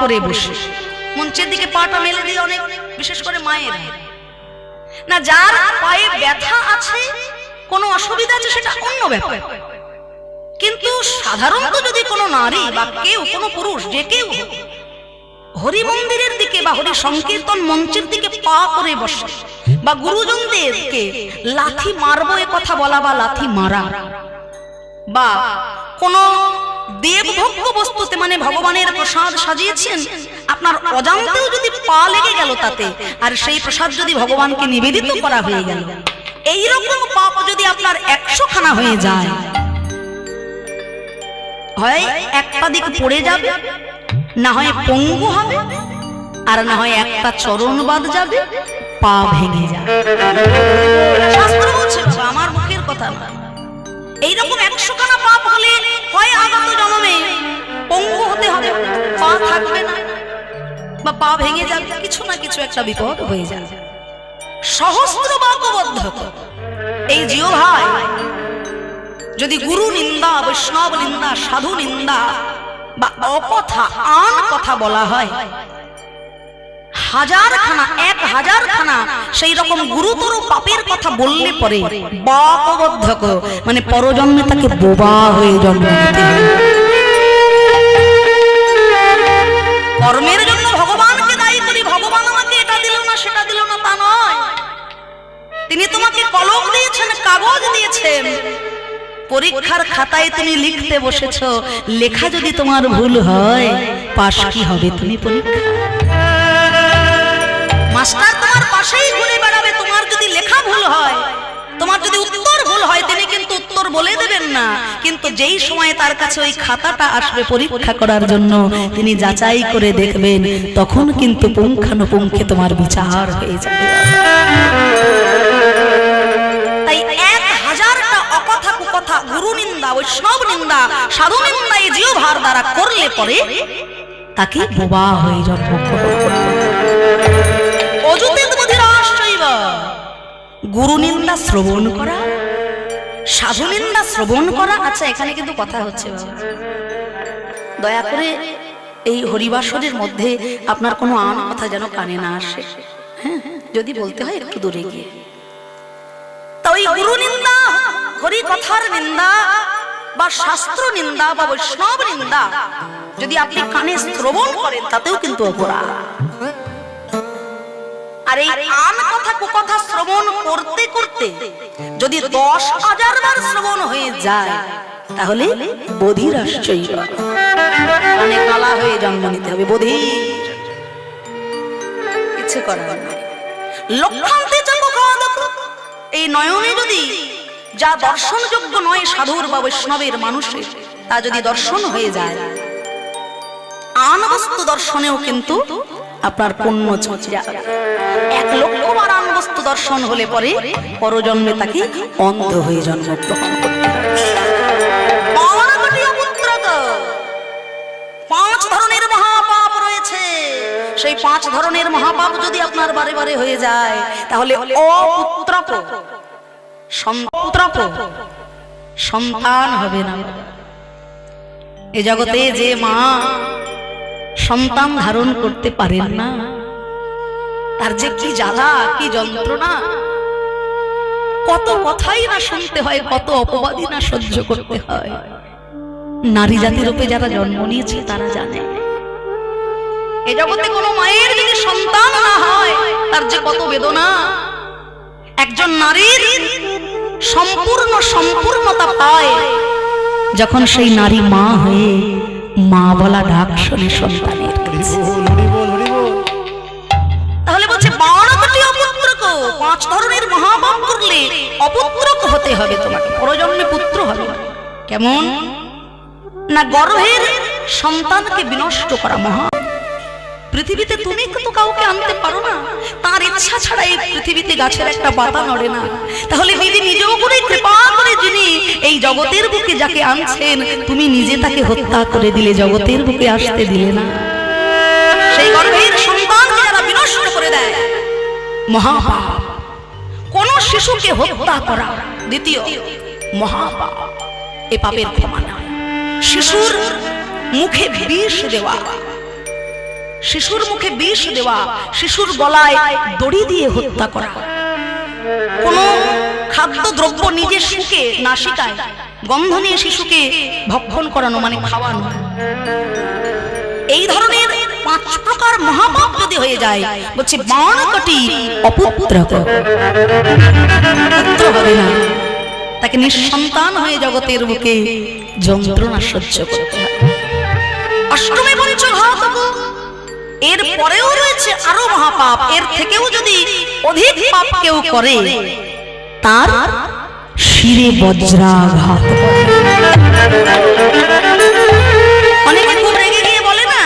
করে বসে, মঞ্চের দিকে পাটা মেলে দিয়ে অনেক, বিশেষ করে মায়ের না, যার পায়ে ব্যথা আছে, কোনো অসুবিধা আছে, সেটা অন্য ব্যাপার। কিন্তু সাধারণত যদি কোনো নারী বা কেউ, কোনো পুরুষ, যে কেউ হরি মন্দিরের দিকে বা হরি সংকীর্তন মঞ্চের দিকে পা করে বসে, বা গুরুজনদেরকে লাথি মারবো এ কথা বলা বা লাথি মারা, বা কোনো দেবভোগ্য বস্তুতে, মানে ভগবানের প্রসাদ সাজিয়েছেন, আপনার অজান্তেও যদি পা লেগে গেল তাতে, আর সেই প্রসাদ যদি ভগবানকে নিবেদিত করা হয়ে গেল, এইরকম পাপ যদি আপনার 100 খানা হয়ে যায়, হয় একটা দিক পড়ে যাবে, না হয় পঙ্গু হবে, আর না হয় একটা চরণ বাদ যাবে, পা ভেঙে যাবে। শাস্ত্র বলছে, আমার মুখের কথা না। এইরকম 100 খানা পাপ হলে হয় আগত জন্মে পঙ্গু হতে হবে, পা থাকবে না, বা পা ভেঙে যাবে, কিছু না কিছু একটা বিপদ হয়ে যাবে। সহস্র বাক্যবদ্ধ এই জিও ভাই, যদি গুরু নিন্দা, বৈষ্ণব নিন্দা, সাধু নিন্দা বা অকথা, আন কথা বলা হয়, 1000 খানা, 1000 খানা সেই রকম গুরুতর পাপের কথা বললে পরে বাকবদ্ধক, মানে পরজন্মে তাকে বোবা হয়ে জন্ম নিতে হবে। কর্মের জন্য ভগবানকে দায়ী করি, ভগবান আমাকে এটা দিল না, সেটা দিল না, তা নয়। তিনি তোমাকে কলম দিয়েছেন, কাগজ দিয়েছেন, পরীক্ষার খাতায় তুমি লিখতে বসেছ, লেখা যদি তোমার ভুল হয়, পাশ কি হবে তুমি পরীক্ষা? মাস্টার তোমার পাশেই ঘুরে বেড়াবে, তোমার যদি লেখা ভুল হয়, তোমার যদি উত্তর ভুল হয়, তিনি কিন্তু উত্তর বলে দেবেন না, কিন্তু যেই সময় তার কাছে ওই খাতাটা আসবে পরীক্ষা করার জন্য, তিনি যাচাই করে দেখবেন, তখন কিন্তু পুঙ্খানুপুঙ্খে তোমার বিচার হয়ে যাবে। তাই 1000টা অকথা কুকথা, গুরু নিন্দা, বৈষ্ণব নিন্দা, সাধু নিন্দা এই জিহ্বার দ্বারা করলে পরে তাকে বোবা হয়ে জন্মগ্রহণ করতে হবে। গুরু নিন্দা শ্রবণ করা, সাধু নিন্দা শ্রবণ করা। আচ্ছা, এখানে কিন্তু কথা হচ্ছে, দয়া করে এই হরিবাসরের মধ্যে আপনার কোনো আন কথা যেন কানে না আসে। হ্যাঁ, যদি বলতে হয় একটু দূরে গিয়ে। তা ওই গুরু নিন্দা, হরি কথার নিন্দা বা শাস্ত্র নিন্দা বা বৈষ্ণব নিন্দা যদি আপনি কানে শ্রবণ করেন, তাতেও কিন্তু অপরাধ। আর এই আন কথা কুকথা শ্রবণ করতে করতে যদি 10,000 বার শ্রবণ হয়ে যায়, তাহলে বধির আশ্চর্য, মানে কালা হয়ে জন্ম নিতে হবে, বধির। ইচ্ছে করার নাই। লক্ষান্তে এই নয়নে যদি যা দর্শনযোগ্য নয় সাধুর বা বৈষ্ণবের মানুষের, তা যদি দর্শন হয়ে যায়, আন বস্তু দর্শনেও কিন্তু আপনার পুণ্য চলে যাবে। 1,00,000 বার আন বস্তু দর্শন হলে পরে পরজন্মে তাকে অন্ধ হয়ে জন্মগ্রহণ করতে হবে। 5 ধরনের মহাপাপ রয়েছে। সেই 5 ধরনের মহাপাপ যদি আপনার বারে বারে হয়ে যায়, তাহলে অপুত্রক সন্তান হবে না। এই জগতে যে মা সন্তান ধারণ করতে পারেন না, তার যে কি জ্বালা, কি যন্ত্রণা, কত কথাই না শুনতে হয়, কত অপবাদই না সহ্য করতে হয়। নারী জাতির রূপে যারা জন্ম নিয়েছে তারা জানে। এই জগতে কোনো মায়ের যদি সন্তান না হয়, তার যে কত বেদনা। একজন নারীর সম্পূর্ণতা পায় যখন সেই নারী মা হয়ে মা বলা ডাক শোনে সন্তানের। তাহলে বলছে 12টি অপুত্রক, 5 ধরনের মহাপাপ করলে অপুত্রক হতে হবে তোমাকে, পরজন্মে পুত্র হবে। কেমন না, গর্ভের সন্তানকে বিনষ্ট করা মহা। পৃথিবীতে তুমি তো কাউকে আনতে পারো না, তার ইচ্ছা ছাড়া এই পৃথিবীতে গাছের একটা পাতা নড়ে না। তাহলে দিদি নিজ করে কৃপা করে যিনি এই জগতের বুকে যাকে আনছেন, তুমি নিজে তাকে হত্যা করে দিলে, জগতের বুকে আসতে দিলে না। সেই গর্ভের সন্তানকে যারা বিনষ্ট করে দেয়, মহাপাপ। কোন শিশুকে হত্যা করা দ্বিতীয় মহাপাপ, এ পাপের ক্ষমা নয়। শিশুর মুখে বিষ দেওয়া, শিশুর মুখে বিষ দেওয়া, শিশুর গলায় দড়ি দিয়ে হত্যা করা, কোনো খাদ্য দ্রব্য নিজে শুকে নাসিকায় গন্ধ নিয়ে শিশুকে ভক্ষণ করানো মানে খাওয়ানো, এই ধরনের 5 প্রকার মহাপাপ যদি হয়ে যায়, বলছে বাণকটি অপুত্র পুত্র হবে না, তাকে নিঃসন্তান হয়ে জগতের বুকে যন্ত্রণা সহ্য করতে হবে। অষ্টমে পঞ্চঘাতক, এর পরেও রয়েছে আরো মহাপাপ, এর থেকেও যদি অধিক পাপ কেউ করে তার শিরে বজ্রাঘাত। অনেকে খুব রেগে গিয়ে বলে না,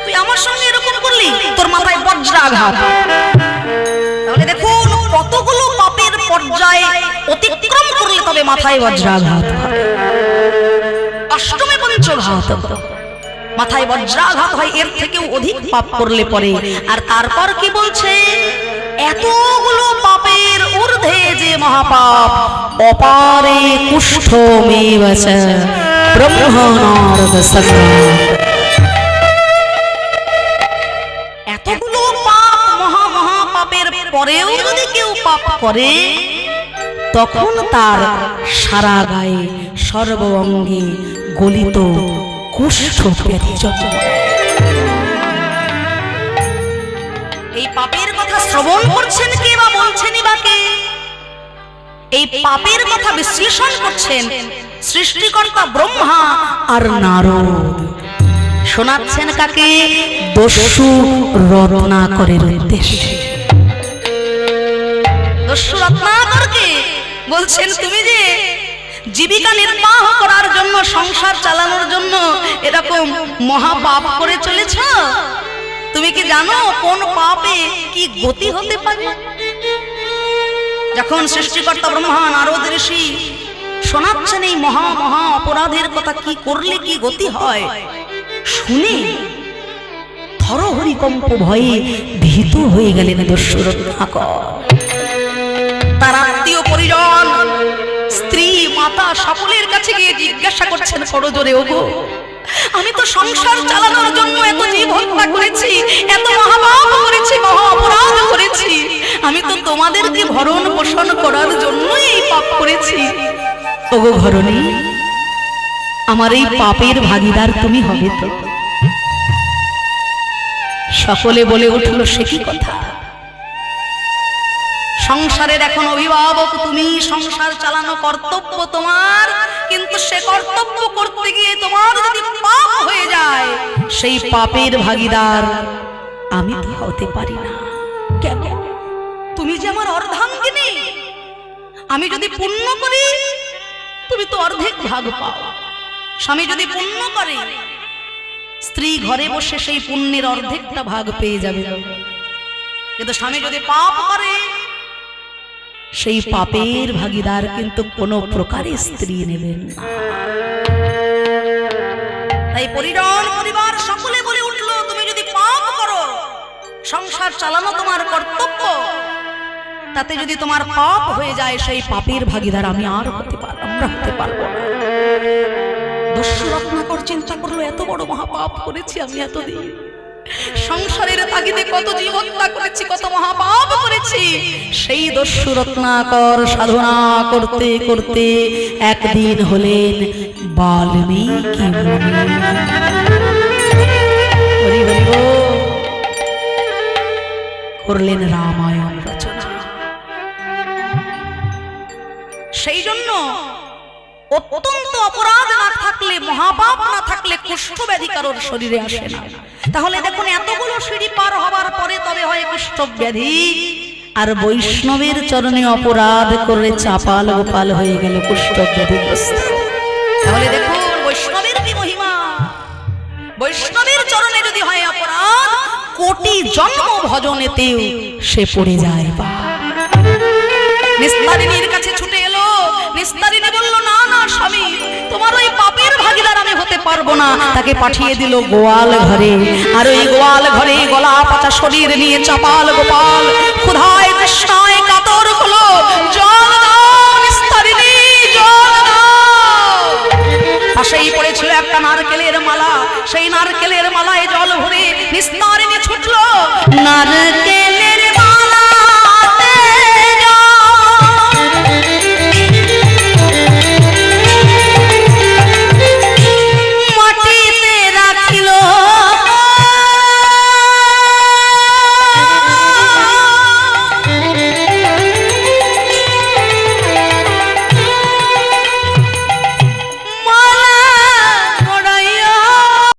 তুই আমার সঙ্গে এরকম করলি, তোর মাথায় বজ্রাঘাত। তাহলে দেখুন কতগুলো পাপের পর্যায়ে অতিক্রম করলে তবে মাথায় বজ্রাঘাত হয়। অষ্টমে পঞ্চঘাতক, মাথায় বজ্রাঘাত হয়, এর থেকেও অধিক পাপ করলে পরে। আর তারপর কি বলছে, এতগুলো পাপের ঊর্ধ্বে যে মহাপাপ, অপারে কুষ্ঠমেব চ ব্রহ্মণার্ধ সংগ্রাম। এতগুলো পাপ মহাপাপের পরেও যদি কেউ পাপ করে, তখন তার সারা গায়ে সর্ব অঙ্গে গলিত কুষ্ঠ ব্যাধি জন্ম। এই পাপের কথা শ্রবণ করছেন কে বা বলছেনই বা কে? এই পাপের কথা বিশ্লেষণ করছেন সৃষ্টিকর্তা ব্রহ্মা আর নারদ। শোনাচ্ছেন কাকে? দস্যু রত্নাকরের উদ্দেশ্যে। দস্যু রত্নাকরকে বলছেন, তুমি যে জীবিকা নির্বাহ করার জন্য, সংসার চালানোর জন্য এরকম মহাপাপ করে চলেছ, তুমি কি জানো কোন পাপে কি গতি হতে পারে? যখন সৃষ্টিকর্তা ব্রহ্মা নারদ ঋষি শোনাচ্ছেন এই মহা মহা অপরাধের কথা, কি করলে কি গতি হয়, শুনে থরহরিকম্প ভয়ে ভীত হয়ে গেলেন দস্যু রত্নাকর। তার আত্মীয় পরিজন, স্ত্রী, মাতা সকলের কাছে গিয়ে জিজ্ঞাসা করছেন করজোরে, ওগো আমি তো সংসার চালানোর জন্য এত জীব হত্যা করেছি, এত মহাপাপ করেছি, মহা অপরাধ করেছি, আমি তো তোমাদেরকে ভরণ পোষণ করার জন্য এই পাপ করেছি। ওগো ঘরণী, আমার এই পাপের ভাগীদার তুমি হবে তো? সকলে বলে উঠল, সে কি কথা, সংসারের এখন অভিভাবক তুমি, সংসার চালানো কর্তব্য তোমার, কিন্তু সে কর্তব্য করতে গিয়ে তোমার যদি পাপ হয়ে যায়, সেই পাপের ভাগীদার আমি তো হতে পারি না। কেন? তুমি যে আমার অর্ধাঙ্গিনী, আমি যদি পুণ্য করি তুমি তো অর্ধেক ভাগ পাও। স্বামী যদি পুণ্য করে, স্ত্রী ঘরে বসে সেই পুণ্যের অর্ধেকটা ভাগ পেয়ে যাবে, কিন্তু স্বামী যদি পাপ করে, সেই পাপের ভাগীদার কিন্তু কোনো প্রকারে স্ত্রী নেবেন না। তাই পরিজন পরিবার সকলে বলে উঠল, তুমি যদি পাপ করো, সংসার চালানো তোমার কর্তব্য, তাতে যদি তোমার পাপ হয়ে যায়, সেই পাপের ভাগীদার আমি আর হতে পারবো, আমরা হতে পারবো না। দস্যু রত্নাকর চিন্তা করলো, এত বড় মহাপাপ করেছি আমি এতদিন, সংসারের তাগিদে কত জীব হত্যা করেছি, কত মহাপাপ করেছি। সেই দস্যু রত্নাকর সাধনা করতে করতে একদিন হলেন বাল্মীকি মুনি। করলেন রামায়ণ রচনা। সেই জন্য অত্যন্ত অপরাধ না থাকলে, মহাপাপ না থাকলে কুষ্ঠ ব্যাধি কারোর শরীরে আসে না। তাহলে দেখুন, এতগুলো সিঁড়ি পার হবার পরে তবে হয় কুষ্ঠ ব্যাধি, আর বৈষ্ণবের চরণে অপরাধ করে চাপাল গোপাল হয়ে গেল কুষ্ঠ ব্যাধিগ্রস্ত। তাহলে দেখুন বৈষ্ণবের কি মহিমা। বৈষ্ণবের চরণে যদি হয় অপরাধ, কোটি জন্ম ভজনেতেও সে পড়ে যায়। নিস্তারিণীর কাছে ছুটে এলো, নিস্তারিণী বলল, না না স্বামী, তোমার ওই পাপের ভাগীদার আমি হতে পারবো না। তাকে পাঠিয়ে দিল গোয়াল ঘরে, আর ওই গোয়াল ঘরে গলা পচা শরীর নিয়ে চাপাল গোপাল ক্ষুধায় তৃষ্ণায় কাতর হলো, জল দাও নিস্তারিণী, জল দাও। পাশেই পড়েছিল একটা নারকেলের মালা, সেই নারকেলের মালায় জল ভরে নিস্তার